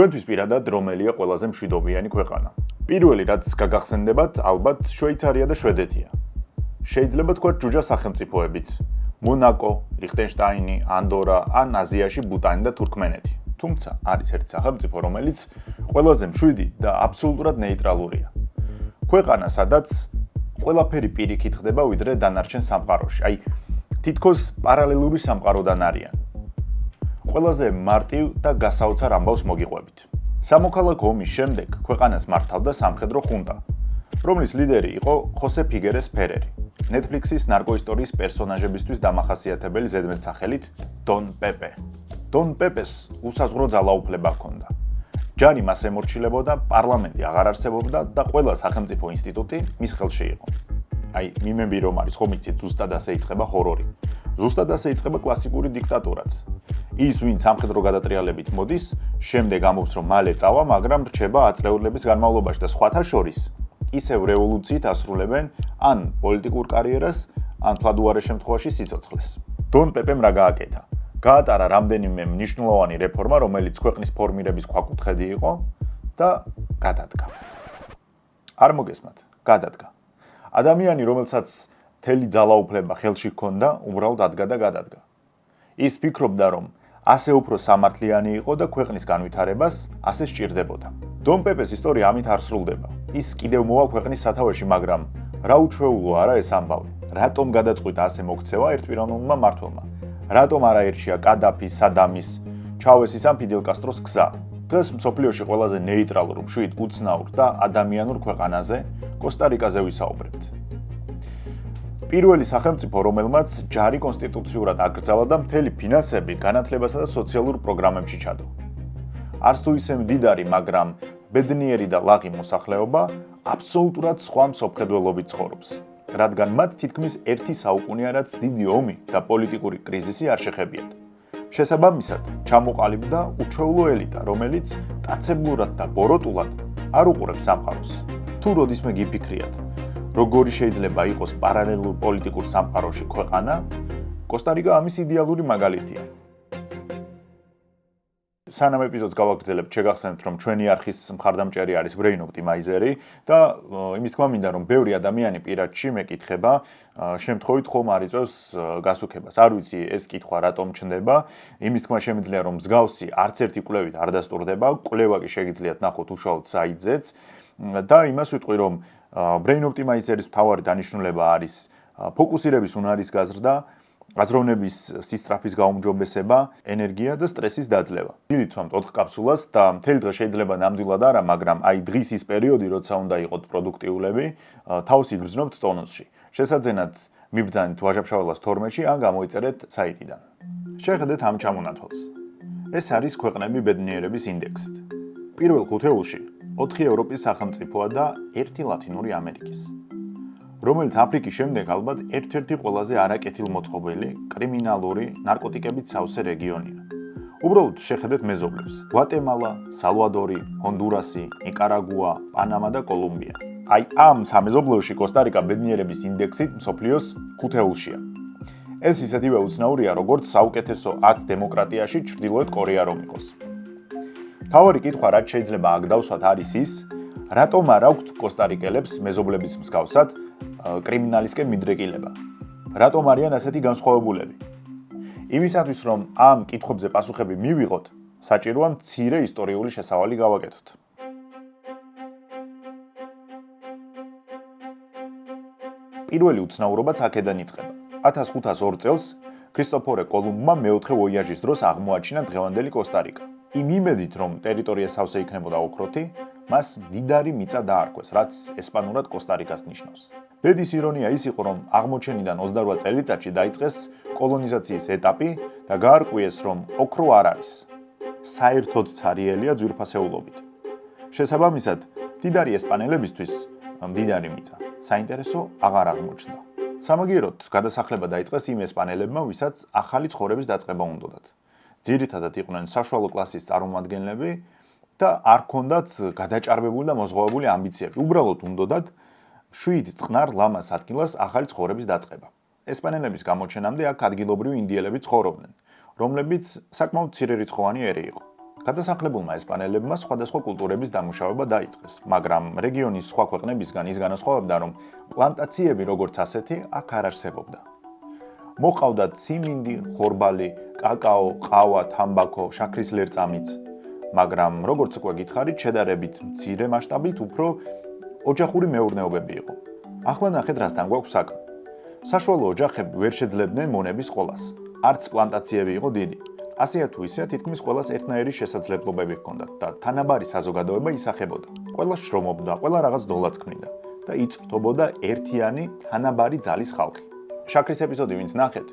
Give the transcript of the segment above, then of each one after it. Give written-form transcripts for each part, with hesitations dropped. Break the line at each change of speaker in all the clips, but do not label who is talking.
თქვენთვის პირადად რომელია ყველაზე მშვიდობიანი ქვეყანა? პირველი რაც გაგახსენდებათ, ალბათ შვეიცარია და შვედეთია. შეიძლება თქვათ ჯუჯა სახელმწიფოებიც: მონაკო, ლიხტენშტაინი, ანდორა ან აზიაში ბუტანი და თურქმენეთი. თუმცა არის ერთი სახელმწიფო, რომელიც ყველაზე მშვიდი და აბსოლუტურად ნეიტრალურია. ქვეყანა, სადაც ყველაფერი პირიქით ხდება ვიდრე დანარჩენ სამყაროში. აი, თითქოს პარალელური სამყაროდან არიან. ყველაზე მარტივ და გასაოცარ ამბავს მოგიყვებით. სამოქალაქო ომის შემდეგ ქვეყანას მართავდა სამხედრო ხუნტა, რომლის ლიდერი იყო ხოსე ფიგერეს ფერერი, Netflix-ის ნარკოისტორიის პერსონაჟებისთვის დამახასიათებელი ზედმეტსახელით დონ პეპე. დონ პეპეს უსაზღვრო ძალაუფლება ჰქონდა. ჯარი მას ემორჩილებოდა, პარლამენტი აღარ არსებობდა და ყველა სახელმწიფო ინსტიტუტი მის ხელში იყო. აი, მიმები რომ არის, ხომ იცით, ზუსტად ასე იწყება ჰორორი. ზუსტად ასე იწყება კლასიკური დიქტატურაც. ის, ვინ სამხედრო გადატრიალებით მოდის, შემდეგ ამბობს, რომ მალე წავა, მაგრამ რჩება აწლეულების განმავლობაში და სხვათა შორის ისევ რევოლუციით ასრულებენ ან პოლიტიკურ კარიერას, ან თვალუარე შემთხვევაში სიცოცხლეს. დონ პეპემ რა გააკეთა? გაატარა რამდენიმე მნიშვნელოვანი რეფორმა, რომელიც ქვეყნის ფორმირების ქვაკუთხედი იყო და გადადგა. არ მოგესმათ, გადადგა. ადამიანი, რომელსაც მთელი ძალაუფლება ხელში ჰქონდა, უბრალოდ ადგა და გადადგა. ის ფიქრობდა, რომ ასე უფრო სამართლიანი იყო და ქვეყნის განვითარებას ასე სჭირდებოდა. დონ პეპეს ისტორია ამით არ სრულდება. ის კიდევ მოვა ქვეყნის სათავეში, მაგრამ რა უჩვეულო არა ეს ამბავი. რატომ გადაწყვიტა ასე მოქცევა ერთპიროვნულმა მმართველმა? რატომ არ აერჩია კადაფის, სადამის, ჩავესის ან ფიდელ კასტროს გზა? დღეს მსოფლიოში ყველაზე ნეიტრალურ, მშვიდ, უცნაურ და ადამიანურ ქვეყანაზე, კოსტა-რიკაზე ვისაუბრებთ. პირველი სახელმწიფო, რომელმაც ჯარი კონსტიტუციურად აკრძალა და მთელი ფინანსები განათლებასა და სოციალურ პროგრამებში ჩადო. არც თუ ისე მდიდარი, მაგრამ ბედნიერი და ლაღი მოსახლეობა აბსოლუტურად სხვა მსოფლმხედველობით ცხოვრობს, რადგან მათ თითქმის ერთი საუკუნეა, რაც დიდი ომი და პოლიტიკური კრიზისი არ შეხებიათ. შესაბამისად, ჩამოყალიბდა უჩვეულო ელიტა, რომელიც ტაცებლურად და ბოროტულად არ უყურებს სამყაროს. თუ როდისმე გიფიქრიათ, როგორი შეიძლება იყოს პარალელურ პოლიტიკურ სამყაროში ქვეყანა, კოსტა-რიკა ამის იდეალური მაგალითია. სანამ ეპიზოდს გავაგრძელებთ, შეგახსენებთ, რომ ჩვენი არხის მხარდამჭერი არის Brain Optimizer-ი და იმის თქმა მინდა, რომ ბევრი ადამიანი პირადში მეკითხება, შემთხვევით ხომ არ იწევს გასუქებას. არ ვიცი ეს კითხვა რატომ ჩნდება, იმის თქმა შემიძლია, რომ მსგავსი არც ერთი კვლევით არ დასტურდება, კვლევა კი შეგიძლიათ ნახოთ უშუალოდ საიტზეც და იმას ვიტყვი, რომ Brain Optimizer-ის მთავარი დანიშნულება არის ფოკუსირების უნარის გაზრდა, აზროვნების სისწრაფის გაუმჯობესება, ენერგია და სტრესის დაძლევა. დილით ვამთ 4 კაფსულას და მთელი დღე შეიძლება ნამდვილად არა, მაგრამ აი დღის ის პერიოდი, როცა უნდა იყოთ პროდუქტიულები, თავს იგრძნობთ ტონუსში. შესაძენად მიბრძანეთ ვაჟა-ფშაველას 12-ში ან გამოიწერეთ საიტიდან. შეხედეთ ამ ჩამონათვალს. ეს არის ქვეყნები ბედნიერების ინდექსით. პირველ ხუთეულში 4 ევროპის სახელმწიფოა და 1 ლათინური ამერიკის, რომელიც აფრიკის შემდეგ ალბათ ერთ-ერთი ყველაზე არაკეთილმოწყობილი, კრიმინალური, ნარკოტიკებით სავსე რეგიონია. უბრალოდ შეხედეთ მეზობლებს: გვატემალა, სალვადორი, ჰონდურასი, ნიკარაგუა, პანამა და კოლუმბია. აი ამ სამეზობლოში კოსტა-რიკა ბედნიერების ინდექსით მსოფლიოს ხუთეულშია. ეს ისეთივე უცნაურია, როგორც საუკეთესო 10 დემოკრატიაში ჩრდილოეთ კორეა რომ იყოს. თავარი კითხვა, რაც შეიძლება აქ დავსვათ, არის ის, რატომ არ აქვთ კოსტა-რიკელებს მეზობლების მსგავსად კრიმინალისკენ მიდრეკილება? რატომ არიან ასეთი განსხვავებულები? იმისათვის, რომ ამ კითხვებზე პასუხები მივიღოთ, საჭიროა მცირე ისტორიული შესავალი გავაკეთოთ. პირველი უცნაურობაც აქედან იწყება. 1502 წელს ქრისტოფორე კოლუმბმა მეოთხე ვოიაჟის დროს აღმოაჩინა დღევანდელი კოსტა-რიკა. იმ იმედით, რომ ტერიტორია სავსე იქნებოდა ოქროთი, მას მდიდარი მიწა დაარქვეს, რაც ესპანურად კოსტა-რიკას ნიშნავს. ბედის ირონია ის იყო, რომ აღმოჩენიდან 28 წელიწადში დაიწყეს კოლონიზაციის ეტაპი და გაარკვიეს, რომ ოქრო არ არის. საერთოდ ცარიელია ძვირფასეულობით. შესაბამისად, მდიდარი ესპანელებისთვის მდიდარი მიწა საინტერესო აღარ აღმოჩნდა. სამაგიეროდ გადასახლება დაიწყეს იმ ესპანელებმა, ვისაც ახალი ცხოვრების დაწყება უნდოდათ. ძირითადად იყვნენ საშუალო კლასის წარმომადგენლები და არ ჰქონდათ გადაჭარბებული და მოზღვავებული ამბიციები. უბრალოდ უნდოდათ შვიდ წყნარ ლამას ადგილას ახალი ცხოვრების დაწყება. ესპანელების გამოჩენამდე აქ ადგილობრივი ინდიელები ცხოვრობდნენ, რომლებიც საკმაოდ მცირერიცხოვანი ერი იყო. გადასახლებულმა ესპანელებმა სხვადასხვა კულტურების დამუშავება დაიწყეს, მაგრამ რეგიონის სხვა ქვეყნებისგან ის განასხვავებდა, რომ პლანტაციები როგორც ასეთი აქ არ არსებობდა. მოყავდათ ციმინდი, ხორბალი, კაკაო, ყავა, თამბაქო, შაქრის ლერწამიც, მაგრამ როგორც უკვე გითხარით, შედარებით მცირე მასშტაბით უფრო ოჯახური მეურნეობები იყო. ახლა ნახეთ რასთან გვაქვს საქმე. საშუალო ოჯახები ვერ შეძლებდნენ მონების ყოლას. არც პლანტაციები იყო დიდი. ასეა თუ ისეა თითქმის ყველას ერთნაირი შესაძლებლობები ჰქონდათ და თანაბარი საზოგადოება ისახებოდა. ყველა შრომობდა, ყველა რაღაც დოლაც ქმნიდა და იწვრთობოდა ერთიანი თანაბარი ძალის ხალხი. შაქრის ეპიზოდი ვინც ნახეთ,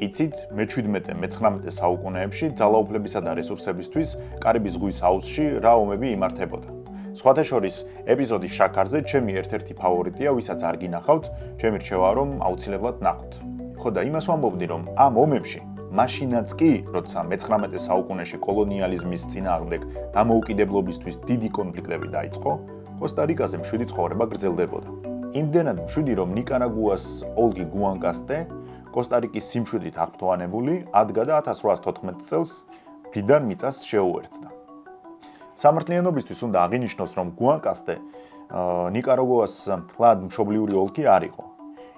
იცით მე-17-მე-19 საუკუნეებში ძალაუფლებისა და რესურსებისთვის კარიბის ზღვის აუზში რა ომები იმართებოდა. სხვათა შორის ეპიზოდის შაქარზე ჩემი ერთ-ერთი ფავორიტია, ვისაც არ გინახავთ, ჩემი რჩევა რომ აუცილებლად ნახოთ. ხო და იმას ვამბობდი, რომ ამ ომებში მაშინაც კი, როცა მე-19 საუკუნეში კოლონიალიზმის წინააღმდეგ დამოუკიდებლობისთვის დიდი კონფლიქტები დაიწყო, კოსტა-რიკაზე მშვიდი ცხოვრება გრძელდებოდა. იმდენად მშვიდი, რომ ნიკარაგუას ოლგი გუანკასტე, კოსტა-რიკის სიმშვიდით აღფრთოვანებული, ადგა და 1814 წელს მდიდარ მიწას შეუერთდა. სამართლიანობისთვის უნდა აღინიშნოს, რომ გუანკასტე ნიკარაგუას მთლად მშობლიური ოლქი არ იყო.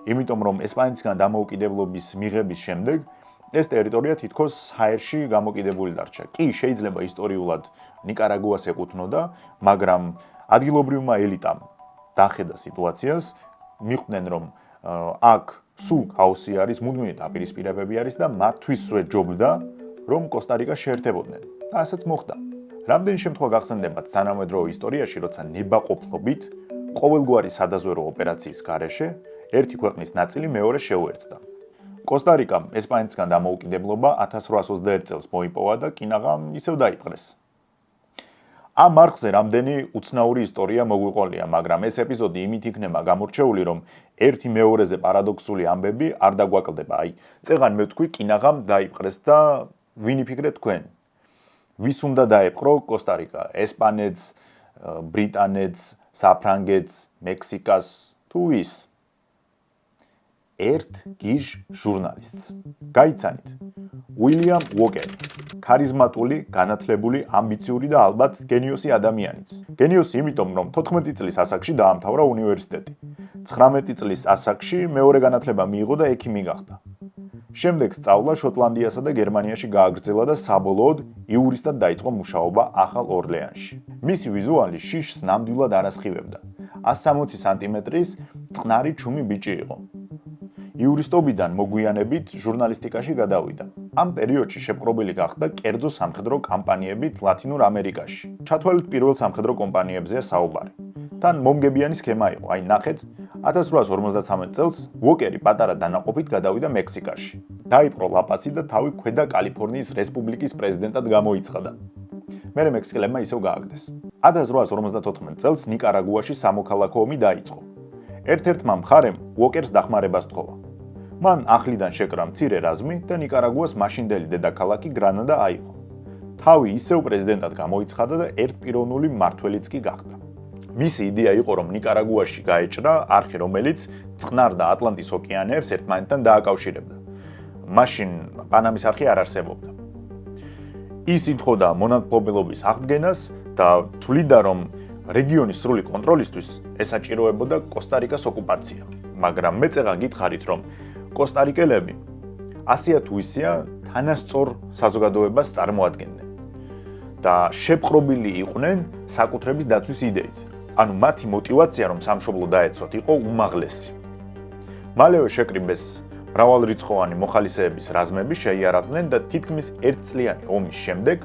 იმიტომ რომ ესპანეთისგან დამოუკიდებლობის მიღების შემდეგ ეს ტერიტორია თითქოს ჰაერში გამოკიდებული დარჩა. კი, შეიძლება ისტორიულად ნიკარაგუას ეკუთვნოდა, მაგრამ ადგილობრივმა ელიტამ დახედა სიტუაციას, მიხვდნენ რომ აქ სულ ქაოსი არის, მუდმივი დაპირისპირებები არის და მათთვისვე ჯობდა, რომ კოსტა-რიკა შეერთებოდნენ. და ასაც მოხდა. რამდენი შემთხვევა გახსენდებათ თანამედროვე ისტორიაში, როცა ნებაყოფლობით, ყოველგვარი სადაზვერო ოპერაციის გარეშე ერთი ქვეყნის ნაწილი მეორეს შეუერთდა. კოსტა-რიკამ ესპანეთისგან დამოუკიდებლობა 1821 წელს მოიპოვა და კინაღამ ისევ დაიპყრეს. ამ არხზე რამდენი უცნაური ისტორია მოგვიყოლია, მაგრამ ეს ეპიზოდი იმით იქნება გამორჩეული, რომ ერთი მეორეზე პარადოქსული ამბები არ დაგვაკლდება. აი, წეღან მე ვთქვი, კინაღამ დაიპყრეს და ვინ იფიქრეთ თქვენ? ვის უნდა დაეპყრო კოსტა-რიკა? ესპანეთს, ბრიტანეთს, საფრანგეთს, მექსიკას თუ ვის? ერთ გიჟ ჟურნალისტს. გაიცანით. უილიამ უოკერი. ქარიზმატული, განათლებული, ამბიციური და ალბათ გენიოსი ადამიანიც. გენიოსი იმიტომ, რომ 14 წლის ასაკში დაამთავრა უნივერსიტეტი. 19 წლის ასაკში მეორე განათლება მიიღო და ექიმი გახდა. შემდეგ სწავლა შოტლანდიასა და გერმანიაში გააგრძელა და საბოლოოდ იურისტად დაიწყო მუშაობა ახალ ორლეანში. მისი ვიზუალი შიშს ნამდვილად არ ასხივებდა. 160 სანტიმეტრის წყნარი ჩუმი ბიჭი იყო. იურისტობიდან მოგვიანებით ჟურნალისტიკაში გადავიდა. ამ პერიოდში შეპყრობილი გახდა კერძო სამხედრო კამპანიებით ლათინურ ამერიკაში. ჩათვალეთ პირველ სამხედრო კომპანიებზეა საუბარი. თან მომგებიანი სქემა იყო. აი ნახეთ, 1853 წელს უოკერი პატარა დანაყოფით გადავიდა მექსიკაში. დაიპყრო ლა-პასი და თავი ქვედა კალიფორნიის რესპუბლიკის პრეზიდენტად გამოიცხადა. მერე მექსიკელებმა ისევ გააგდეს. 1854 წელს ნიკარაგუაში სამოქალაქო ომი დაიწყო. ერთ-ერთმა მხარემ უოკერს დახმარებას თხოვა. მან ახლიდან შეკრა მცირე რაზმი და ნიკარაგუას მაშინდელი დედაქალაქი გრანადა აიღო. თავი ისევ პრეზიდენტად გამოიცხადა და ერთპიროვნული მმართველიც კი გახდა. მისი იდეა იყო, რომ ნიკარაგუაში გაეჭრა არხი, რომელიც წყნარ და ატლანტის ოკეანეებს ერთმანეთთან დააკავშირებდა. მაშინ პანამის არხი არ არსებობდა. ის ითხოვდა მონათმფლობელობის აღდგენას და თვლიდა, რომ რეგიონის სრული კონტროლისთვის ესაჭიროებოდა კოსტა-რიკას ოკუპაცია. მაგრამ მეწეღა გითხარით, რომ კოსტა-რიკელები ასეა თუ ისეა თანასწორ საზოგადოებას წარმოადგენდნენ და შეპყრობილი იყვნენ საკუთრების დაცვის იდეით. ანუ მათი мотиваცია რომ სამშობლო დაეცოთ იყო უმაღლესი. მალევე შეკრიბეს მრავალრიცხოვანი მოხალისეების რაზმები შეიარაღდნენ და თითქმის ერთწლიანი ომის შემდეგ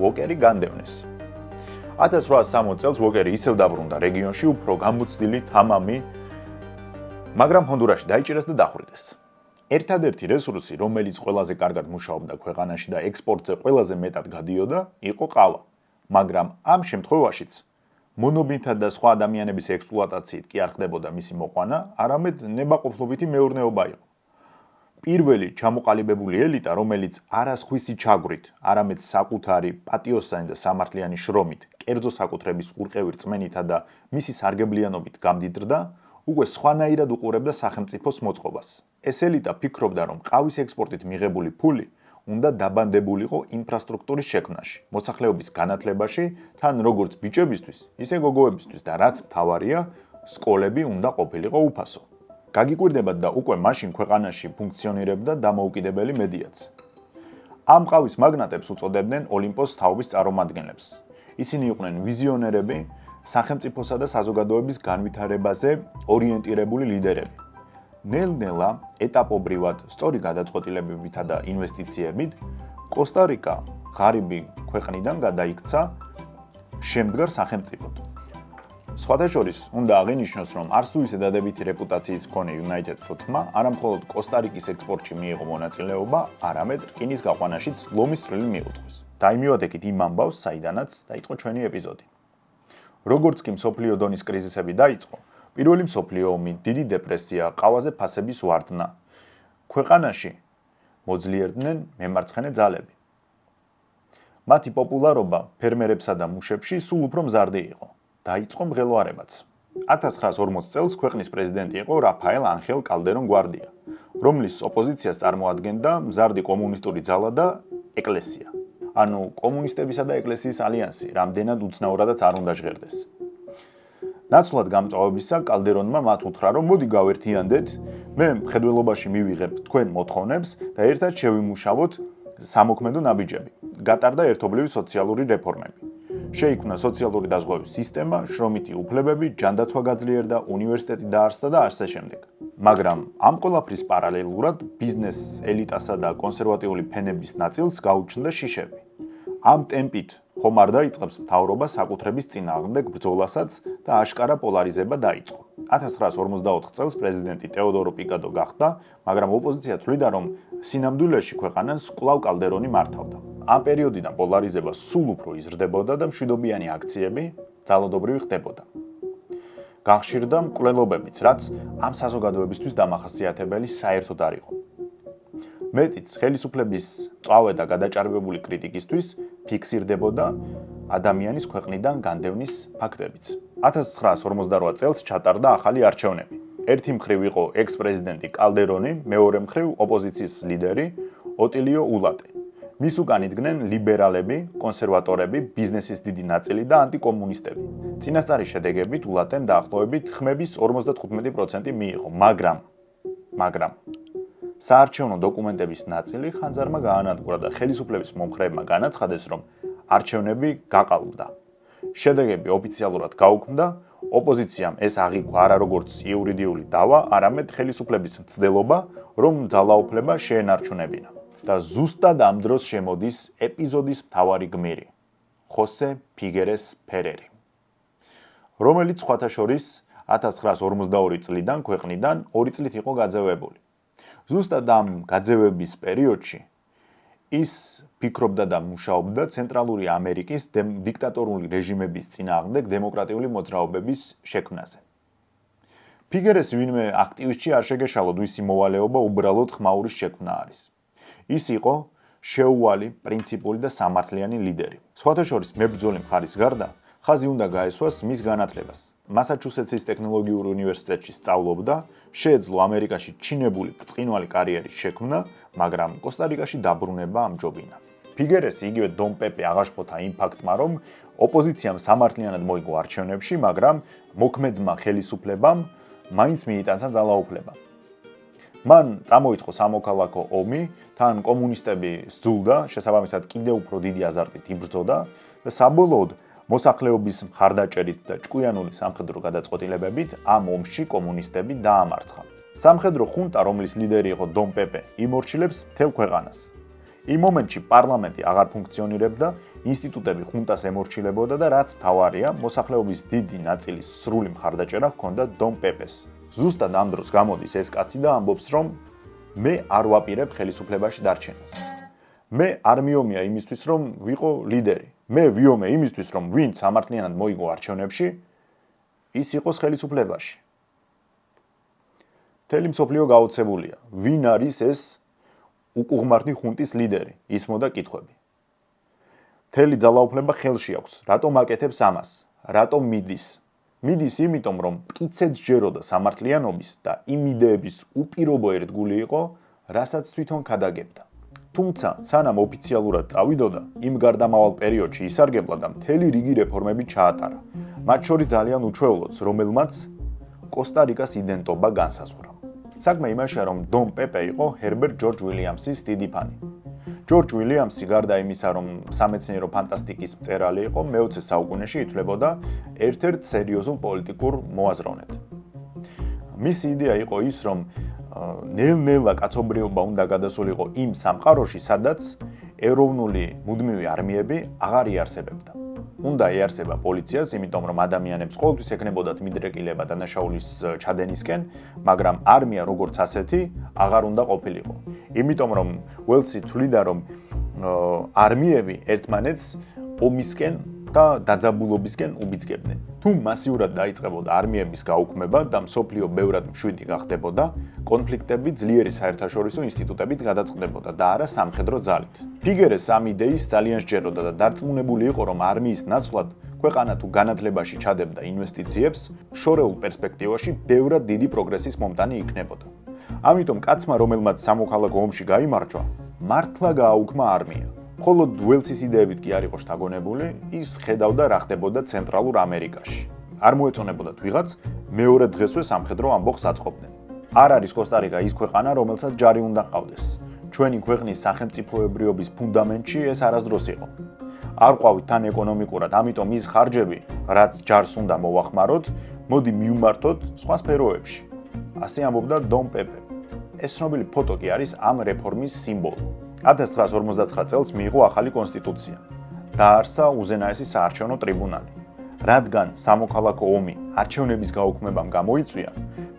უოკერი განდევნეს. 1860 წელს უოკერი ისევ დაბრუნდა რეგიონში უფრო გამოცდილი, თამამი, მაგრამ ჰონდურაში დაიჭირეს და დახვრიტეს. ერთადერთი რესურსი, რომელიც ყველაზე კარგად მუშაობდა ქვეყანაში და ექსპორტზე ყველაზე მეტად გადიოდა, იყო ყავა. მაგრამ ამ შემთხვევაშიც მონობითა და სხვა ადამიანების ექსპლუატაციით კი არ ხდებოდა მისი მოყვანა, არამედ ნებაყოფლობითი მეურნეობა იყო. პირველი ჩამოყალიბებული ელიტა, რომელიც არასხვისი ჩაგვრით, არამედ საკუთარი პატიოსანი და სამართლიანი შრომით, კერძო საკუთრების ურყევი რწმენითა და მისი სარგებლიანობით გამდიდრდა, უკვე სხვანაირად უყურებდა სახელმწიფოს მოწყობას. ეს ელიტა ფიქრობდა, რომ ყავის ექსპორტით მიღებული ფული უნდა დაბანდებულიყო ინფრასტრუქტურის შექმნაში, მოსახლეობის განათლებაში, თან როგორც ბიჭებისთვის, ისე გოგოებისთვის და რაც მთავარია, სკოლები უნდა ყოფილიყო უფასო. გაგიკვირდებათ და უკვე მაშინ ქვეყანაში ფუნქციონირებდა დამოუკიდებელი მედიაც. ამ ყავის მაგნატებს უწოდებდნენ ოლიმპოს თაობის წარმომადგენლებს. ისინი იყვნენ ვიზიონერები, სახელმწიფოსა და საზოგადოების განვითარებაზე ორიენტირებული ლიდერები. ნელ-ნელა, ეტაპობრივად, სწორი გადაწყვეტილებებითა და ინვესტიციებით, კოსტა-რიკა ღარიბი ქვეყნიდან გადაიქცა შემდგარ სახელმწიფოდ. სხვათა შორის, უნდა აღინიშნოს, რომ არსუვისე დადებითი რეპუტაციის მქონე United Fruit-მა არა მხოლოდ კოსტა-რიკის ექსპორტში მიიღო მონაწილეობა, არამედ რკინის გაყვანაშიც ლომის წვლილი მიუძღვის. დაიმივადგეთ იმ ამბავს, საიდანაც დაიწყო ჩვენი ეპიზოდი. როგორც კი მსოფლიო დონის კრიზისები დაიწყო, პირველი მსოფლიო ომი, დიდი დეპრესია, ყავაზე ფასების ვარდნა. ქვეყანაში მოძლიერდნენ მემარცხენე ძალები. მათი პოპულარობა ფერმერებსა და მუშებში სულ უფრო მზარდი იყო. დაიწყო მღელვარებაც. 1940 წელს ქვეყნის პრეზიდენტი იყო რაფაელ ანხელ კალდერონ გვარდია, რომლის ოპოზიციას წარმოადგენდა მზარდი კომუნისტური ძალა და ეკლესია. ანუ კომუნისტებისა და ეკლესიის ალიანსი რამდენად უცნაურადაც არ უნდა ჟღერდეს. ნაცვლად გამწვავებისა კალდერონმა მათ უთხრა, რომ მოდი გავერთიანდეთ, მე მხედველობაში მივიღებ თქვენ მოთხოვნებს და ერთად შევიმუშავოთ სამოქმედო ნაბიჯები. გატარდა ერთობლივი სოციალური რეფორმები. შეიქმნა სოციალური დაზღვევის სისტემა, შრომითი უფლებები, ჯანდაცვა გაძლიერდა, უნივერსიტეტი დაარსდა და ასე შემდეგ. მაგრამ ამ ყველაფრის პარალელურად ბიზნეს ელიტასა და კონსერვატიული ფენების ნაწილს გაუჩნდა შიშები. ამ ტემპით ხომ არ დაიწყებს მთავრობა საკუთრების წინააღმდეგ ბრძოლასაც და აშკარა პოლარიზება დაიწყო. 1954 წელს პრეზიდენტი ტეოდორო პიკადო გახდა, მაგრამ ოპოზიცია თვლიდა, რომ სინამდვილეში ქვეყანას კვლავ კალდერონი მართავდა. ამ პერიოდიდან პოლარიზება სულ უფრო იზრდებოდა და მშვიდობიანი აქციები ძალადობრივი ხდებოდა. გახშირდა მკვლელობებიც, რაც ამ საზოგადოებისთვის დამახასიათებელი საერთოდ არ იყო. მეტიც, ხელისუფლების წავე და გადაჭარბებული კრიტიკისთვის ფიქსირდებოდა ადამიანის ქვეყნიდან განდევნის ფაქტებიც. 1958 წელს ჩატარდა ახალი არჩევნები. ერთი მხრივ იყო ექს-პრეზიდენტი კალდერონი, მეორე მხრივ ოპოზიციის ლიდერი ოტილიო ულატე. მის უკან იდგნენ ლიბერალები, კონსერვატორები, ბიზნესის დიდი ნაწილი და ანტიკომუნისტები. წინასწარი შედეგებით ულატემ დაახლოებით ხმების 55% მიიღო, მაგრამ საარჩევნო დოკუმენტების ნაწილი ხანძარმა გაანადგურა და ხელისუფლების მომხრეებმა განაცხადეს, რომ არჩევნები გაყალბდა. შედეგები ოფიციალურად გაუქმდა, ოპოზიციამ ეს აღიქვა არა როგორც იურიდიული დავა, არამედ ხელისუფლების მცდელობა, რომ ძალაუფლება შეენარჩუნებინა. და ზუსტად ამ დროს შემოდის ეპიზოდის მთავარი გმირი, ხოსე ფიგერეს ფერერი, რომელიც სხვათა შორის 1942 წლიდან ქვეყნიდან 2 წლით იყო გაძევებული. ზუსტად ამ გაძევების პერიოდში ის ფიქრობდა და მუშაობდა ცენტრალური ამერიკის დიქტატორული რეჟიმების წინააღმდეგ დემოკრატიული მოძრაობების შექმნაზე. ფიგერეს ვინმე აქტივისტში არ შეგეშალოდ, ვისი მოვალეობა უბრალოდ ხმაურის შექმნა არის. ის იყო შეუვალი, პრინციპული და სამართლიანი ლიდერი. სხვათა შორის მებრძოლი მხარის გარდა, ხაზი უნდა გაესვას მის განათლებას. მასაჩუსეტსის ტექნოლოგიური უნივერსიტეტში სწავლობდა, შეეძლო ამერიკაში ჩინებული ბრწყინვალე კარიერის შექმნა, მაგრამ კოსტა-რიკაში დაბრუნება ამჯობინა. ფიგერესი იგივე დონ პეპე აღაშფოთა იმ ფაქტმა, რომ ოპოზიციამ სამართლიანად მოიგო არჩევნებში, მაგრამ მოქმედმა ხელისუფლებამ მაინც მიიტანცა ძალაუფლება. მან წამოიწყო სამოქალაქო ომი, თან კომუნისტები სძულდა, შესაბამისად კიდევ უფრო დიდი აზარტით იბრძოდა და საბოლოოდ მოსახლეობის მხარდაჭერით და ჭკვიანული სამხედრო გადაწყვეტილებებით ამ ომში კომუნისტები დაამარცხა. სამხედრო ხუნტა, რომლის ლიდერი იყო დონ პეპე, იმორჩილებს მთელ ქვეყანას. იმ მომენტში პარლამენტი აღარ ფუნქციონირებდა, ინსტიტუტები ხუნტას ემორჩილებოდა და რაც მთავარია, მოსახლეობის დიდი ნაწილის სრული მხარდაჭერა ჰქონდა დონ პეპეს. ზუსტად ამ დროს გამოდის ეს კაცი და ამბობს, რომ მე არ ვაპირებ ხელისუფლებაში დარჩენას. მე არ მიომია იმისთვის, რომ ვიყო ლიდერი. მე ვიომე იმისთვის, რომ ვინც სამართლიანად მოიგო არჩევნებში, ის იყოს ხელისუფლებაში. მთელი მსოფლიო გაოცებულია, ვინ არის ეს უკუღმართი ხუნტის ლიდერი, ისმოდა კითხვები. მთელი ძალაუფლება ხელში აქვს, რატომ აკეთებს ამას, რატომ მიდის? მიდის იმიტომ, რომ მტკიცედ სჯეროდა სამართლიანობის და იმ იდეების უპირობო ერთგული იყო, რასაც თვითონ ქადაგებდა. თუმცა, სანამ ოფიციალურად წავიდოდა, იმ გარდამავალ პერიოდში ისარგებლა და მთელი რიგი რეფორმები ჩაატარა. მათ შორის ძალიან უჩვეულოც, რომელმაც კოსტა-რიკას იდენტობა განსაზღვრა. საქმე იმაშია, რომ დონ პეპე იყო ჰერბერტ ჯორჯ უილიამსის დიდი ფანი. ჯორჯ უილიამსი გარდა იმისა, რომ სამეცნიერო ფანტასტიკის მწერალი იყო, მე-20 საუკუნეში ითვლებოდა ერთ-ერთ სერიოზულ პოლიტიკურ მოაზროვნედ. მისი იდეა იყო ის, რომ ნელ-ნელა კაცობრიობა უნდა გადასულიყო იმ სამყაროში, სადაც ეროვნული მუდმივი არმიები აღარ იარსებებდა. უნდა იარსება პოლიციას, იმიტომ რომ ადამიანებს ყოველთვის ექნებოდათ მიდრეკილება დანაშაულის ჩადენისკენ, მაგრამ არმია როგორც ასეთი აღარ უნდა ყოფილიყო. იმიტომ რომ უელსი თვლიდა, რომ არმიები ერთმანეთს ომისკენ და დაძაბულობისკენ უბიძგებდნენ. თუ მასიურად დაიწყებოდა არმიების გაუქმება და მსოფლიო ბევრად მშვიდი გახდებოდა, კონფლიქტები ძლიერი საერთაშორისო ინსტიტუტებით გადაწყდებოდა და არა სამხედრო ძალით. ფიგერეს ამ იდეის ძალიან სჯეროდა და დარწმუნებული იყო, რომ არმიის ნაცვლად ქვეყანა თუ განათლებაში ჩადებდა ინვესტიციებს, შორეულ პერსპექტივაში ბევრად დიდი პროგრესის მომტანი იქნებოდა. ამიტომ კაცმა, რომელმაც სამოქალაქო ომში გაიმარჯვა, მართლა გააუქმა არმია. მხოლოდ უელსის იდეებით კი არ იყო შთაგონებული, ის ხედავდა რა ხდებოდა ცენტრალურ ამერიკაში. არ მოეწონებოდათ ვიღაც მეორე დღესვე სამხედრო ამბოხს აწყობდნენ. არ არის კოსტა-რიკა ის ქვეყანა, რომელსაც ჯარი უნდა ყავდეს. ჩვენი ქვეყნის სახელმწიფოებრიობის ფუნდამენტში ეს არასდროს იყო. არ ყავით თან ეკონომიკურად, ამიტომ ის ხარჯები, რაც ჯარს უნდა მოვახმაროთ, მოდი მივმართოთ სხვა სფეროებში. ასე ამბობდა დონ პეპე. ეს ცნობილი ფოტო კი არის ამ რეფორმის სიმბოლო. 1959 წელს მიიღო ახალი კონსტიტუცია. დაარსა უზენაესი საარჩევნო ტრიბუნალი. რადგან სამოქალაქო ომი არჩევნების გაუქმებამ გამოიწვია,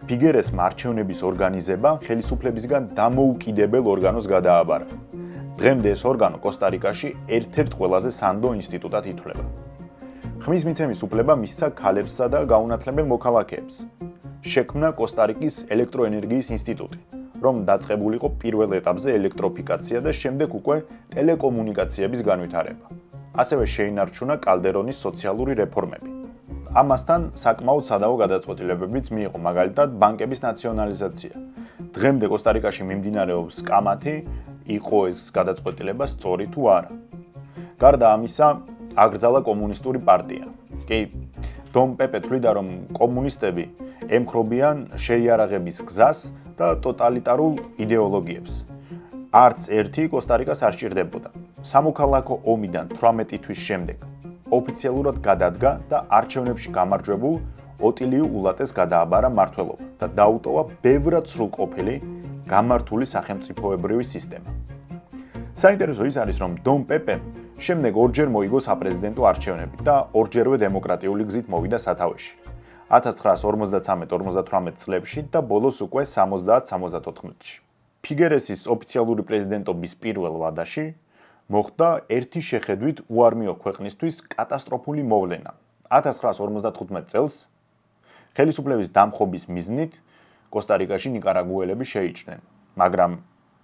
ფიგერესმა არჩევნების ორგანიზება ხელისუფლებისგან დამოუკიდებელ ორგანოს გადააბარა. დღემდე ეს ორგანო კოსტა-რიკაში ერთ-ერთ ყველაზე სანდო ინსტიტუტად ითვლება. ხმის მიცემის უფლება მისცა ქალებსა და გაუნათლებელ მოქალაქეებს. შექმნა კოსტა-რიკის ელექტროენერგიის ინსტიტუტი, რომ დაწყებულიყო პირველ ეტაპზე ელექტროფიკაცია და შემდეგ უკვე ტელეკომუნიკაციების განვითარება. ასევე შეინარჩუნა კალდერონის სოციალური რეფორმები. ამასთან საკმაოდ სადავო გადაწყვეტილებებიც მიიღო, მაგალითად ბანკების ნაციონალიზაცია. დღემდე კოსტა-რიკაში მიმდინარეობს კამათი, იყო ეს გადაწყვეტილება სწორი თუ არა. გარდა ამისა, აკრძალა კომუნისტური პარტია. კი, დონ პეპე თვლიდა, რომ კომუნისტები ემხრობიან შეიარაღების გზას და ტოტალიტარულ იდეოლოგიებს. არც ერთი კოსტა-რიკას არ სჭირდებოდა. სამოქალაქო ომიდან 18 თვის შემდეგ ოფიციალურად გადადგა და არჩევნებში გამარჯვებულ ოტილიუ ულატეს გადააბარა მმართველობა და დაუტოვა ბევრად სრულყოფილი გამართული სახელმწიფოებრივი სისტემა. საინტერესო ის არის, რომ დონ პეპემ შემდეგ ორჯერ მოიგო საპრეზიდენტო არჩევნები და ორჯერვე დემოკრატიული გზით მოვიდა სათავეში. 1953-58 წლებში და ბოლოს უკვე 70-74-ში. ფიგერესის ოფიციალური პრეზიდენტობის პირველ ვადაში მოხდა ერთი შეხედვით უარმიო ქვეყნისთვის კატასტროფული მოვლენა. 1955 წელს ხელისუფლების დამხობის მიზნით კოსტა-რიკაში ნიკარაგუელები შეიჭრნენ, მაგრამ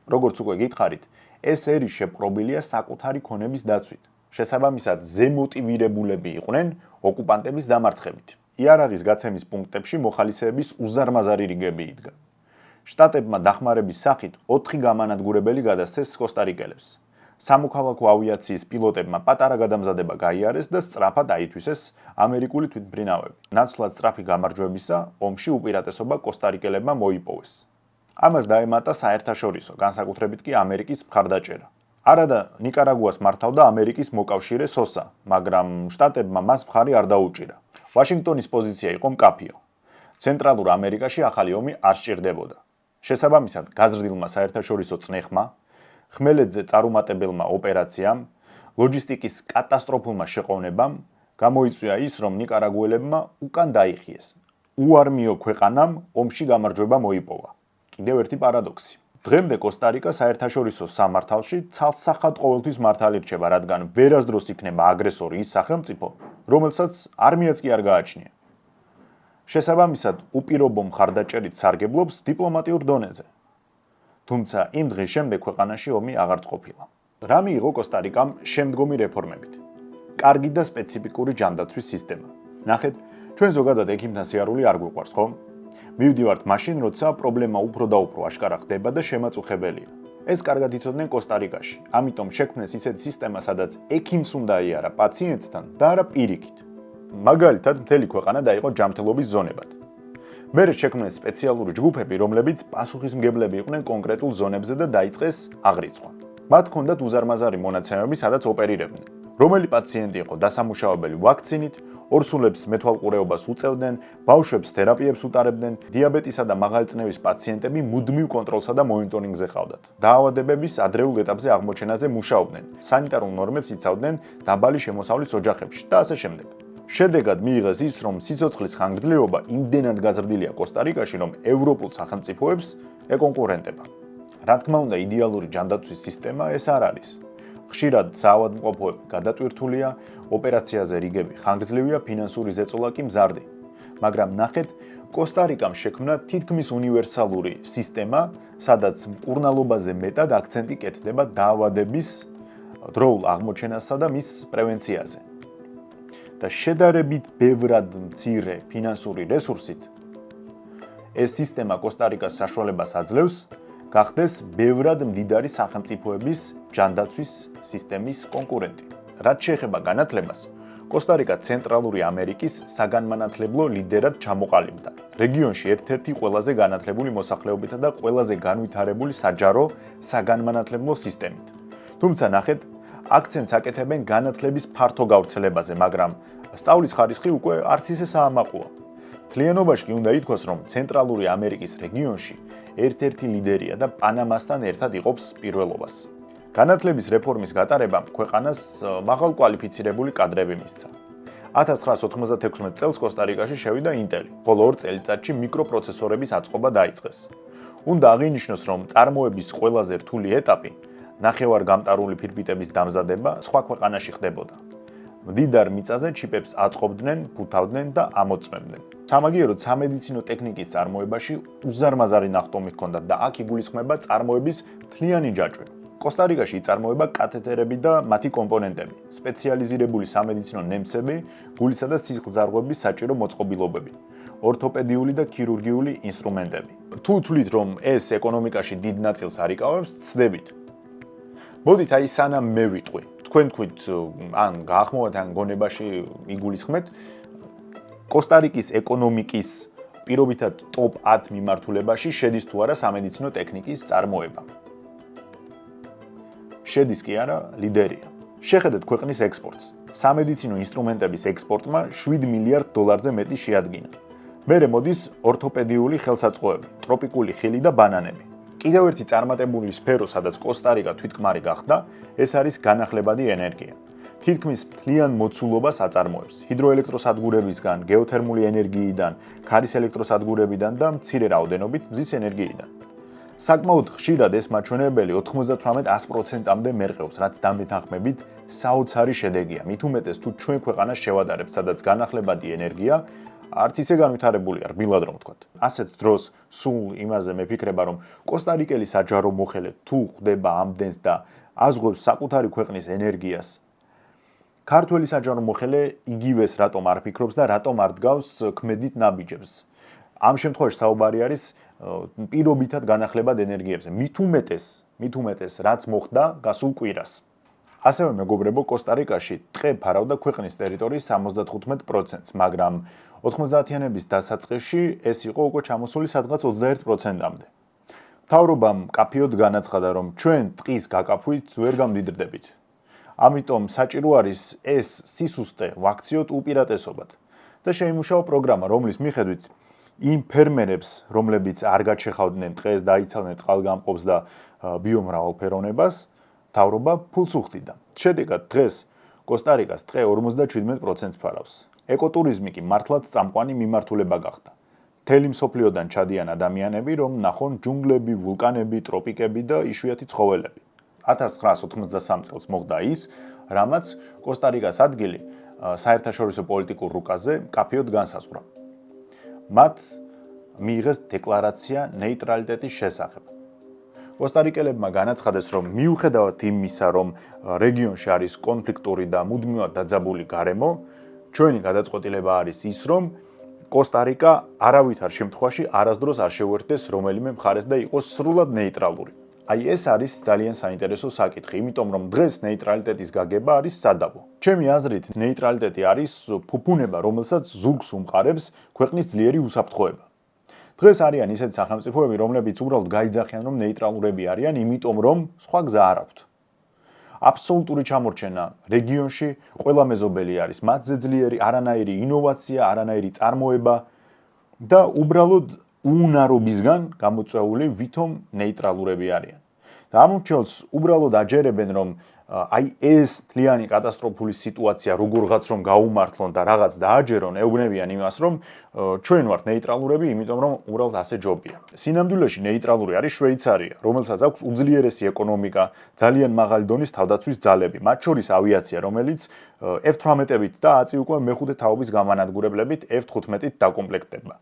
როგორც უკვე გითხარით, ეს ერი შეპყრობილია საკუთარი ქონების დაცვით. შესაბამისად, ზემოტივირებულები იყვნენ ოკუპანტების დამარცხებით. იარაღის გაცემის პუნქტებში მოხალისეების უზარმაზარი რიგები იდგა. შტატებმა დახმარების სახით 4 გამანადგურებელი გადასცეს კოსტა-რიკელებს. სამოქალაქო ავიაციის პილოტებმა პატარა გადამზადება გაიარეს და სწრაფად აითვისეს ამერიკული თვითმფრინავები. ნაცვლად სწრაფი გამარჯვებისა, ომში უპირატესობა კოსტა-რიკელებმა მოიპოვეს. ამას დაემატა საერთაშორისო, განსაკუთრებით კი ამერიკის მხარდაჭერა. არადა ნიკარაგუას მართავდა ამერიკის მოკავშირე სოსა, მაგრამ შტატებმა მას მხარი არ დაუჭირა. ვაშინგტონის პოზიცია იყო მკაფიო. ცენტრალურ ამერიკაში ახალი ომი არ სჭირდებოდა. შესაბამისად, გაზრდილმა საერთაშორისო წნეხმა, ხმელეთზე წარუმატებელმა ოპერაციამ, ლოჯისტიკის კატასტროფულმა შეყოვნებამ გამოიწვია ის, რომ ნიკარაგუელებმა უკან დაიხიეს. უარმიო ქვეყანამ ომში გამარჯვება მოიპოვა. კიდევ ერთი პარადოქსი. დღემდე კოსტა-რიკა საერთაშორისო სამართალში ცალსახად ყოველთვის მართალი რჩება, რადგან ვერასდროს იქნება აგრესორი ის სახელმწიფო, რომელსაც არმიაც კი არ გააჩნია. შესაბამისად, უპირობო მხარდაჭერით სარგებლობს დიპლომატიურ დონეზე. თუმცა იმ დღის შემდეგ ქვეყანაში ომი აღარ ყოფილა. რა მიიღო კოსტა-რიკამ შემდგომი რეფორმებით? კარგი და სპეციფიკური ჯანდაცვის სისტემა. ნახეთ, ჩვენ ზოგადად ექიმთან სიარული არ გვიყვარს, ხო? მივდივართ მაშინ, როცა პრობლემა უფრო და უფრო აშკარა ხდება და შემაწუხებელია. ეს კარგად იცოდნენ კოსტა-რიკაში. ამიტომ შექმნეს ისეთი სისტემა, სადაც ექიმს უნდა იარა პაციენტთან და არა პირიქით. მაგალითად, მთელი ქვეყანა დაიყო ჯანმრთელობის ზონებად. მერე შექმნეს სპეციალური ჯგუფები, რომლებიც პასუხისმგებლები იყვნენ კონკრეტულ ზონებზე და დაიწყეს აღრიცხვა. მათ ჰქონდათ უზარმაზარი მონაცემები, სადაც ოპერირებდნენ. რომელი პაციენტი იყო დასამუშავებელი ვაქცინით, ორსულებს მეთვალყურეობას უწევდნენ, ბავშვებს თერაპიებს უტარებდნენ, დიაბეტისა და მაღალწნევის პაციენტები მუდმივ კონტროლსა და მონიტორინგზე ყავდათ. დაავადებების ადრეულ ეტაპზე აღმოჩენაზე მუშაობდნენ, სანიტარულ ნორმებს იცავდნენ დაბალი შემოსავლის ოჯახებში და ასე შემდეგ. შედეგად მიიღეს ის, რომ სიცოცხლის ხანგრძლივობა იმდენად გაზრდილია კოსტა-რიკაში, რომ ევროპულ სახელმწიფოებს ეკონკურენტება. რა თქმა უნდა, იდეალური ჯანდაცვის სისტემა ეს არ არის. ხშირად საავადმყოფოები გადატვირთულია, ოპერაციაზე რიგები ხანგრძლივია, ფინანსური ზეწოლა კი მზარდი. მაგრამ ნახეთ, კოსტა-რიკამ შექმნა თითქმის უნივერსალური სისტემა, სადაც მკურნალობაზე მეტად აქცენტი კეთდება დაავადების დროულ აღმოჩენასა და მის პრევენციაზე. და შედარებით ბევრად მცირე ფინანსური რესურსით ეს სისტემა კოსტა-რიკას საშუალებას აძლევს გახდეს ბევრად მდიდარი სახელმწიფოების ჯანდაცვის სისტემის კონკურენტი. რაც შეეხება განათლებას, კოსტა-რიკა ცენტრალური ამერიკის საგანმანათლებლო ლიდერად ჩამოყალიბდა. რეგიონში ერთ-ერთი ყველაზე განათლებული მოსახლეობითა და ყველაზე განვითარებული საჯარო საგანმანათლებლო სისტემით. თუმცა ნახეთ, აქცენტს აკეთებენ განათლების ფართო გავრცელებაზე, მაგრამ სწავლის ხარისხი უკვე არც ისე საამაყოა. მთლიანობაში კი უნდა ითქვას, რომ ცენტრალური ამერიკის რეგიონში ერთ-ერთი ლიდერია და პანამასთან ერთად იყოფს პირველობას. განათლების რეფორმის გატარებამ ქვეყანას მაღალკვალიფიცირებული კადრები მისცა. 1996 წელს კოსტა-რიკაში შევიდა ინტელი, ხოლო 2 წელიწადში მიკროპროცესორების აწყობა დაიწყეს. უნდა აღინიშნოს, რომ წარმოების ყველაზე რთული ეტაპი ნახევარგამტარული ფირფიტების დამზადება სხვა ქვეყანაში ხდებოდა. მდიდარ მიწაზე ჩიპებს აწყობდნენ, ფუთავდნენ და ამოწმებდნენ. სამაგიეროდ სამედიცინო ტექნიკის წარმოებაში უზარმაზარი ნახტომი ჰქონდათ და აქ იგულისხმება წარმოების მთლიანი ჯაჭვი. კოსტა-რიკაში იწარმოება კათეთერები და მათი კომპონენტები, სპეციალიზირებული სამედიცინო ნემსები, გულისა და სისხლძარღვების საჭირო მოწყობილობები, ორთოპედიული და ქირურგიული ინსტრუმენტები. თუ თვლით, რომ ეს ეკონომიკაში დიდ ნაწილს არ იკავებს, ცდებით. მოდით აი სანამ მე ვიტყვი, თქვენ თქვით ან გაახმოვათ ან გონებაში იგულისხმეთ, კოსტა-რიკის ეკონომიკის პირობითად ტოპ 10 მიმართულებაში შედის თუ არა სამედიცინო ტექნიკის წარმოება. შედის კი არა, ლიდერია. შეხედეთ ქვეყნის ექსპორტს. სამედიცინო ინსტრუმენტების ექსპორტმა 7 მილიარდ დოლარზე მეტი შეადგინა. მერე მოდის ორთოპედიული ხელსაწყოები, ტროპიკული ხილი და ბანანები. კიდევ ერთი წარმატებული სფერო, სადაც კოსტა-რიკა თვითკმარი გახდა, ეს არის განახლებადი ენერგია. თითქმის მთლიან მოცულობას აწარმოებს ჰიდროელექტროსადგურებისგან, გეოთერმული ენერგიიდან, ქარის ელექტროსადგურებიდან და მცირე რაოდენობით მზის ენერგიიდან. საკმაოდ ხშირად ეს მაჩვენებელი 98-100%-მდე მერყეობს, რაც დამეთანხმებით საოცარი შედეგია. მით უმეტეს თუ ჩვენ ქვეყანას შევადარებთ, სადაც განახლებადი ენერგია არც ისე განვითარებულია, რბილად რომ ვთქვათ. ასეთ დროს სულ იმაზე მეფიქრება, რომ კოსტა-რიკელი საჯარო მოხელე თუ ხვდება ამდენს და აზღვევს საკუთარი ქვეყნის ენერგიას, ქართველი საჯარო მოხელე იგივეს რატომ არ ფიქრობს და რატომ არ დგავს ქმედით ნაბიჯებს. ამ შემთხვევაში საუბარი არის პირობითად განახლებად ენერგიებზე. მით უმეტეს რაც მოხდა გასულ კვირას. ასევე მეგობრებო, კოსტა-რიკაში ტყე ფარავდა ქვეყნის ტერიტორიის 75%-ს, მაგრამ 90-იანების დასაწყისში ეს იყო უკვე ჩამოსული სადღაც 21%-მდე. მთავრობამ კაფიოდ განაცხადა, რომ ჩვენ ტყის გაკაფვით ვერ გამდიდრდებით. ამიტომ საჭირო არის ეს სისუსტე ვაქციოთ უპირატესობად და შეიმუშავა პროგრამა, რომლის მიხედვით იმ ფერმერებს, რომლებიც არ გაჩეხავდნენ ტყეს, დაიცავდნენ წყალგამყოფს და ბიომრავალფეროვნებას, მთავრობა ფულს უხდიდა. შედეგად დღეს კოსტა-რიკას ტყე 57%-ს ფარავს. ეკოტურიზმი კი მართლაც წამყვანი მიმართულება გახდა. მთელი მსოფლიოდან ჩადიან ადამიანები, რომ ნახონ ჯუნგლები, ვულკანები, ტროპიკები და იშვიათი ცხოველები. 1983 წელს მოხდა ის, რამაც კოსტა-რიკას ადგილი საერთაშორისო პოლიტიკურ რუკაზე კაფიოდ განსაზღვრა. მათ მიიღეს დეკლარაცია ნეიტრალიტეტის შესახებ. კოსტა-რიკელებმა განაცხადეს, რომ მიუხედავად იმისა, რომ რეგიონში არის კონფლიქტური და მუდმივად დაძაბული გარემო, ჩვენი გადაწყვეტილება არის ის, რომ კოსტა-რიკა არავითარ შემთხვევაში არასდროს არ შეუერთდეს რომელიმე მხარეს და იყოს სრულად ნეიტრალური. აი ეს არის ძალიან საინტერესო საკითხი, იმიტომ რომ დღეს ნეიტრალიტეტის გაგება არის სადავო. ჩემი აზრით, ნეიტრალიტეტი არის ფუფუნება, რომელსაც ზურგს უმყარებს ქვეყნის ძლიერი უსაფრთხოება. დღეს არიან ისეთი სახელმწიფოები, რომლებიც უბრალოდ გაიძახიან, რომ ნეიტრალურები არიან, იმიტომ რომ სხვა გზა არ აქვთ. აბსოლუტური ჩამორჩენა რეგიონში ყველა მეზობელი არის, მათზე ძლიერი არანაირი ინოვაცია, არანაირი წარმოება და უბრალოდ უუნარობისგან გამოწვეული ვითომ ნეიტრალურები არიან. და ამ მომჩელს უბრალოდ აჯერებენ, რომ აი ეს თლიანი კატასტროფული სიტუაცია როგორღაც რომ გაუმართლონ და რაღაც დააჯერონ, ეუბნებიან იმას, რომ ჩვენ ვართ ნეიტრალურები, იმიტომ რომ უბრალოდ ასე ჯობია. სინამდვილეში ნეიტრალური არის შვეიცარია, რომელსაც აქვს უძლიერესი ეკონომიკა, ძალიან მაღალი დონის თავდაცვის ძალები, მათ შორის ავიაცია, რომელიც F-18-ით და აწი უკვე მეხუთე თაობის გამანადგურებლებით F-15-ით დაკომპლექტდება.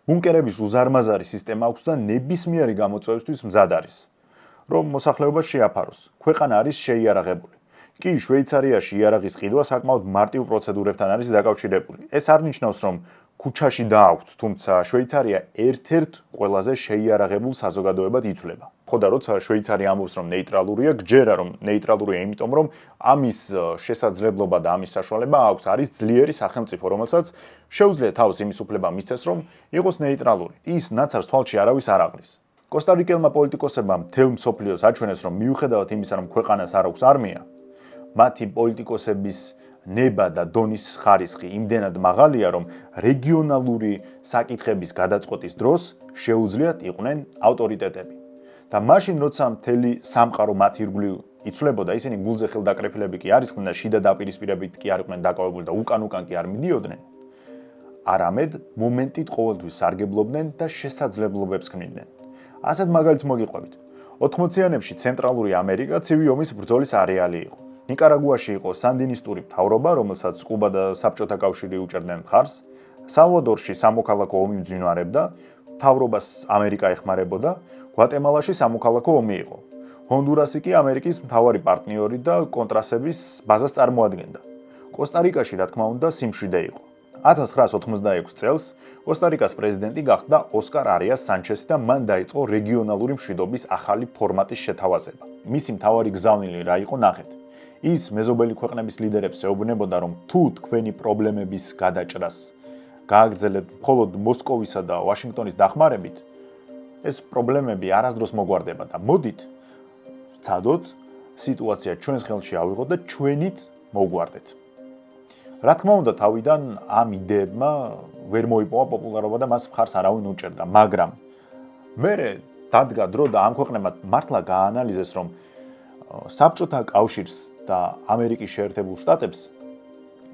ბუნკერების უზარმაზარი სისტემა აქვს და ნებისმიერი გამოწვევისთვის მზად არის. რომ მოსახლეობა შეაფაროს. ქვეყანა არის შეიარაღებული. კი, შვეიცარიაში იარაღის ყიდვა საკმაოდ მარტივ პროცედურებთან არის დაკავშირებული. ეს არ ნიშნავს, რომ ქუჩაში დააქვთ, თუმცა შვეიცარია ერთ-ერთ ყველაზე შეიარაღებულ საზოგადოებად ითვლება. ხოდა როცა შვეიცარია ამბობს, რომ ნეიტრალურია, გჯერა რომ ნეიტრალურია, იმიტომ რომ ამის შესაძლებლობა და ამის საშუალება აქვს, არის ძლიერი სახელმწიფო, რომელსაც შეუძლია თავს იმის უფლება მისცეს, რომ იყოს ნეიტრალური. ის ნაცარს თვალში არავის არ აყრის. კოსტარიკელმა პოლიტიკოსებმა მთელ მსოფლიოს აჩვენეს, რომ მიუხედავად იმისა, რომ ქვეყანას არ აქვს არმია, მათი პოლიტიკოსების ნება და დონის ხარისხი იმდენად მაღალია, რომ რეგიონალური საკითხების გადაწყვეტის დროს შეუძლიათ იყვნენ ავტორიტეტები. და მაშინ, როცა მთელი სამყარო მათ ირგვლივ იცვლებოდა, ისინი გულზე ხელდაკრეფილები კი არისხდნენ და შიდა დაპირისპირებით კი არ იყვნენ დაკავებული და უკან-უკან კი არ მიდიოდნენ, არამედ მომენტით ყოველთვის სარგებლობდნენ და შესაძლებლობებს ქმნიდნენ. ასეთ მაგალითს მოგიყვებით. 80-იანებში ცენტრალური ამერიკა ცივი ომის ბრძოლის არეალი იყო. ნიკარაგუაში იყო სანდინისტური მთავრობა, რომელსაც კუბა და საბჭოთა კავშირი უჭერდნენ მხარს. სალვადორში სამოქალაქო ომი მძინვარებდა, მთავრობას ამერიკა ეხმარებოდა, გვატემალაში სამოქალაქო ომი იყო. ჰონდურასი კი ამერიკის მთავარი პარტნიორი და კონტრასების ბაზას წარმოადგენდა. კოსტარიკაში, რა თქმა უნდა, სიმშვიდე იყო. 1986 წელს კოსტარიკას პრეზიდენტი გახდა ოსკარ არიას სანჩესი და მან დაიწყო რეგიონალური მშვიდობის ახალი ფორმატის შეთავაზება. მისი მთავარი გზავნილი რა იყო ნახეთ. ის მეზობელი ქვეყნების ლიდერებს ეუბნებოდა, რომ თუ თქვენი პრობლემების გადაჭრას გააგრძელებთ მხოლოდ მოსკოვისა და ვაშინგტონის დახმარებით, ეს პრობლემები არასდროს მოგვარდება და მოდით ვცადოთ სიტუაცია ჩვენს ხელში ავიღოთ და ჩვენით მოგვარდეთ. რა თქმა უნდა, თავიდან ამ იდეებმა ვერ მოიპოვა პოპულარობა და მას მხარს არავინ უჭერდა, მაგრამ მერე დადგა დრო და ამ ქვეყნებმა მართლა გააანალიზეს, რომ საბჭოთა კავშირს და ამერიკის შეერთებულ შტატებს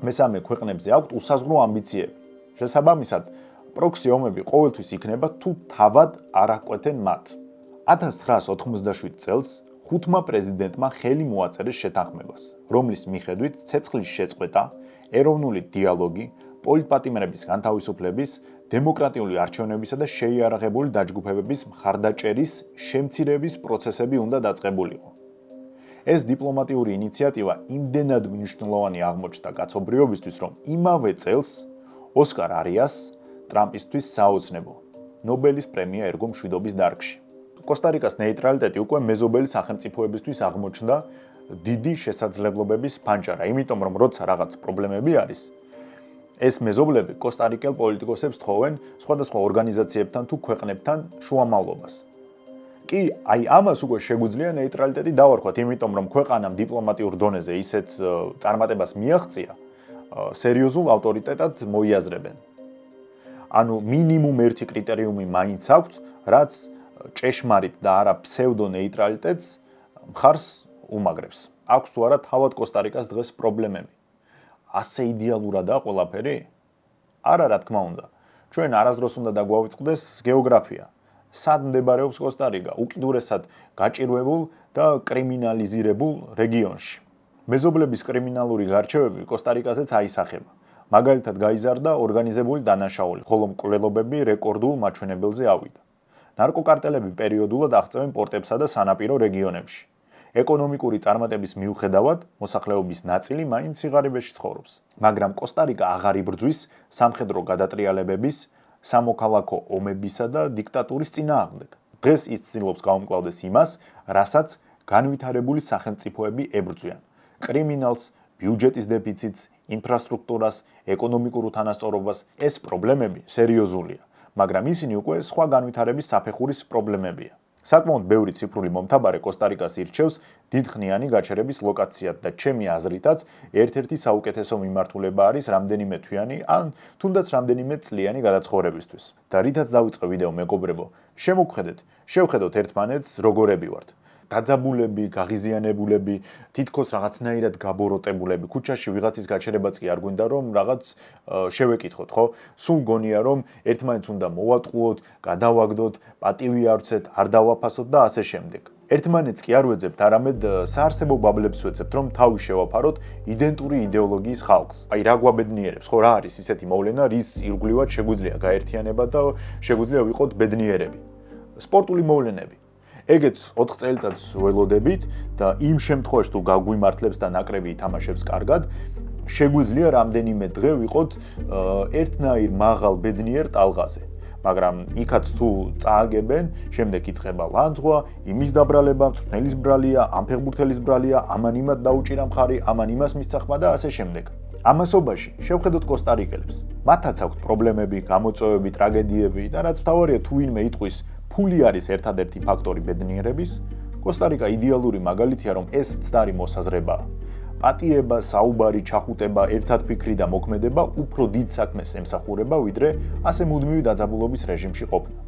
მესამე ქვეყნებზე აქვთ უსაზღვრო ამბიციები. შესაბამისად, პროქსი ომები ყოველთვის იქნება თუ თავად არ აკვეთენ მათ. 1987 წელს ხუთმა პრეზიდენტმა ხელი მოაწერეს შეთანხმებას, რომლის მიხედვით ცეცხლის შეწყვეტა, ეროვნული დიალოგი, პოლიტპატიმრების განთავისუფლების, დემოკრატიული არჩევნებისა და შეიარაღებული დაჯგუფებების მხარდაჭერის შემცირების პროცესები უნდა დაწყებულიყო. ეს დიპლომატიური ინიციატივა იმდენად მნიშვნელოვანი აღმოჩნდა კაცობრიობისთვის, რომ იმავე წელს ოსკარ არიას ტრამპისთვის საოცნებო ნობელის პრემია ერგო მშვიდობის დარგში. კოსტარიკას ნეიტრალიტეტი უკვე მეზობელი სახელმწიფოებისთვის აღმოჩნდა დიდი შესაძლებლობების ფანჯარა, იმიტომ რომ როცა რაღაც პრობლემები არის, ეს მეზობლები კოსტარიკელ პოლიტიკოსებს თხოვენ სხვადასხვა ორგანიზაციებთან თუ ქვეყნებთან შუამავლობას. კი, აი ამას უკვე შეგვიძლია ნეიტრალიტეტი დავარქვათ, იმიტომ რომ ქვეყანამ დიპლომატიურ დონეზე ისეთ წარმატებას მიაღწია, სერიოზულ ავტორიტეტად მოიაზრებენ. ანუ მინიმუმ ერთი კრიტერიუმი მაინც აქვთ, რაც ჭეშმარიტ და არა ფსევდო ნეიტრალიტეტს მხარს უმაგრებს. აქვს თუ არა თავად კოსტარიკას დღეს პრობლემები. ასე იდეალურადაა ყველაფერი? არა, რა თქმა უნდა. ჩვენ არასდროს უნდა დაგვავიწყდეს გეოგრაფია. სად მდებარეობს კოსტარიკა? უკიდურესად გაჭირვებულ და კრიმინალიზირებულ რეგიონში. მეზობლების კრიმინალური გარჩევები კოსტარიკაზეც აისახება. მაგალითად გაიზარდა ორგანიზებული დანაშაული, ხოლო მკვლელობები რეკორდულ მაჩვენებელზე ავიდა. ნარკოკარტელები პერიოდულად აღწევენ პორტებსა და სანაპირო რეგიონებში. ეკონომიკური წარმატების მიუხედავად, მოსახლეობის ნაწილი მაინც სიღარიბეში ცხოვრობს. მაგრამ კოსტარიკა აღარ იბრძვის სამხედრო გადატრიალებების, სამოქალაქო ომებისა და დიქტატურის წინააღმდეგ. დღეს ის ცდილობს გაუმკლავდეს იმას, რასაც განვითარებული სახელმწიფოები ებრძვიან: კრიმინალს, ბიუჯეტის დეფიციტს, ინფრასტრუქტურას, ეკონომიკურ უთანასწორობას. ეს პრობლემები სერიოზულია, მაგრამ ისინი უკვე სხვა განვითარების საფეხურის პრობლემებია. საკმაოდ ბევრი ციფრული მომთაბარე კოსტა-რიკას ირჩევს დიდხნიანი გაჩერების ლოკაციად და ჩემი აზრითაც ერთ-ერთი საუკეთესო მიმართულება არის რამდენიმე თვიანი ან თუნდაც რამდენიმე წლიანი გადაცხოვრებისთვის. და რითაც დავიწყე ვიდეო მეგობრებო, შევხედოთ ერთმანეთს როგორები ვართ. დაძაბულები, გაღიზიანებულები, თითქოს რაღაცნაირად გაბოროტებულები. ქუჩაში ვიღაცის გაჩერებაც კი არ გვინდა რომ რაღაც შევეკითხოთ, ხო? სულ გონია რომ ერთმანეთს უნდა მოვატყუოთ, გადავაგდოთ, პატივი არცეთ, არ დავაფასოთ და ასე შემდეგ. ერთმანეთს კი არ ვეძებთ, არამედ საარსებო ბაბლებს ვეძებთ, რომ თავი შევაფაროთ იდენტური იდეოლოგიის ხალხს. აი რა გვაბედნიერებს, ხო, რა არის ისეთი მოვლენა, რის ირგვლივად შეგვიძლია გაერთიანება და შეგვიძლია ვიყოთ ბედნიერები. სპორტული მოვლენები. ეგეც 4 წელიწადს ველოდებით და იმ შემთხვევაში თუ გაგვიმართლებს და ნაკრები ითამაშებს კარგად, შეგვიძლია რამდენიმე დღე ვიყოთ ერთნაირ მაღალ ბედნიერ ტალღაზე. მაგრამ იქაც თუ წააგებენ, შემდეგ იწყება ლანძღვა, იმის დაბრალება, მწვრთნელის ბრალია, ამ ფეხბურთელის ბრალია, ამან იმად დაუჭირა მხარი, ამან იმას მისცა ხმა და ასე შემდეგ. ამასობაში შევხედოთ კოსტა-რიკელებს. მათაც აქვთ პრობლემები, გამოწვევები, ტრაგედიები და რაც მთავარია თუ ვინმე იტყვის ფული არის ერთადერთი ფაქტორი ბედნიერების, კოსტა-რიკა იდეალური მაგალითია, რომ ეს მცდარი მოსაზრებაა. პატიება, საუბარი, ჩახუტება, ერთადფიქრი და მოქმედება უფრო დიდ საქმეს ემსახურება, ვიდრე ასე მუდმივი დაძაბულობის რეჟიმში ყოფნა.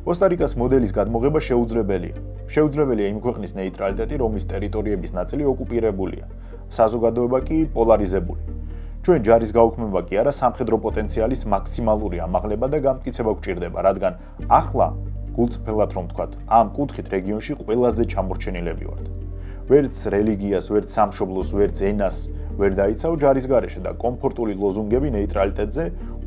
კოსტა-რიკას მოდელის გადმოღება შეუძლებელია. შეუძლებელია იმ ქვეყნის ნეიტრალიტეტი, რომლის ტერიტორიების ნაწილი ოკუპირებულია. საზოგადოება კი პოლარიზებული. ჩვენ ჯარის გაუქმება კი არა, სამხედრო პოტენციალის მაქსიმალური ამაღლება და გამტკიცება გვჭირდება, რადგან ახლა გულწრფელად რომ ვთქვათ, ამ კუთხით რეგიონში ყველაზე ჩამორჩენილები ვართ. ვერც რელიგიას, ვერც სამშობლოს, ვერც ენას ვერ დაიცავ ჯარის გარეშე და კომფორტული ლოზუნგები ნეიტრალიტეტზე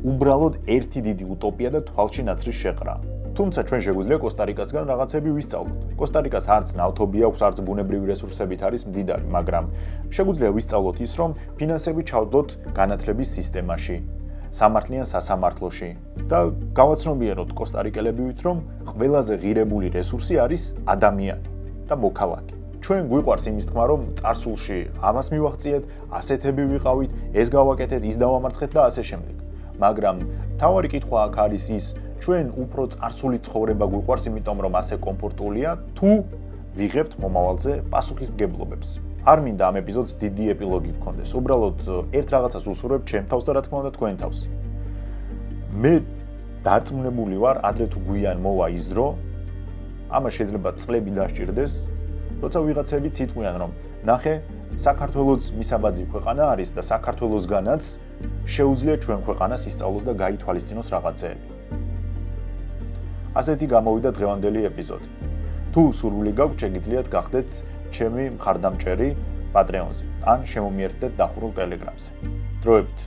უბრალოდ ერთი დიდი utopia და თვალში ნაცრის შეყრა. თუმცა ჩვენ შეგვიძლია კოსტა-რიკასგან რაღაცები ვისწავლოთ. კოსტა-რიკას არც ნავთობი აქვს, არც ბუნებრივი რესურსებით არის მდიდარი, მაგრამ შეგვიძლია ვისწავლოთ ის, რომ ფინანსები ჩავდოთ განათლების სისტემაში, სამართლიან სასამართლოში და გავაცნობიეროთ კოსტა-რიკელებივით, რომ ყველაზე ღირებული რესურსი არის ადამიანი და მოქალაქე. ჩვენ გვიყვარს იმის თქმა, რომ წარსულში ამას მივაღწიეთ, ასეთები ვიყავით, ეს გავაკეთეთ, ის დავამარცხეთ და ასე შემდეგ. მაგრამ მთავარი კითხვა აქ არის ის, ჩვენ უფრო წარსული ცხოვრება გვიყვარს, იმიტომ რომ ასე კომფორტულია, თუ ვიღებთ მომავალზე პასუხისმგებლობებს. არ მინდა ამ ეპიზოდს დიდი ეპილოგი გქონდეს. უბრალოდ ერთ რაღაცას უსურვებ ჩემ თავს და რა თქმა უნდა თქვენ თავს. მე დარწმუნებული ვარ, ადრე თუ გვიან მოვა ის დრო, ამას შეიძლება წლები დასჭირდეს, როცა ვიღაცებიც იტყვიან, რომ ნახე, საქართველოს მისაბაძი ქვეყანა არის და საქართველოსგანაც შეუძლია ჩვენ ქვეყანას ისწავლოს და გაითვალისწინოს რაღაცეები. ასეთი გამოვიდა დღევანდელი ეპიზოდი. თუ სურვილი გაქვთ, შეგიძლიათ გახდეთ ჩემი მხარდამჭერი Patreon-ზე ან შემომიერთდეთ დახურულ Telegram-ზე. დროებით.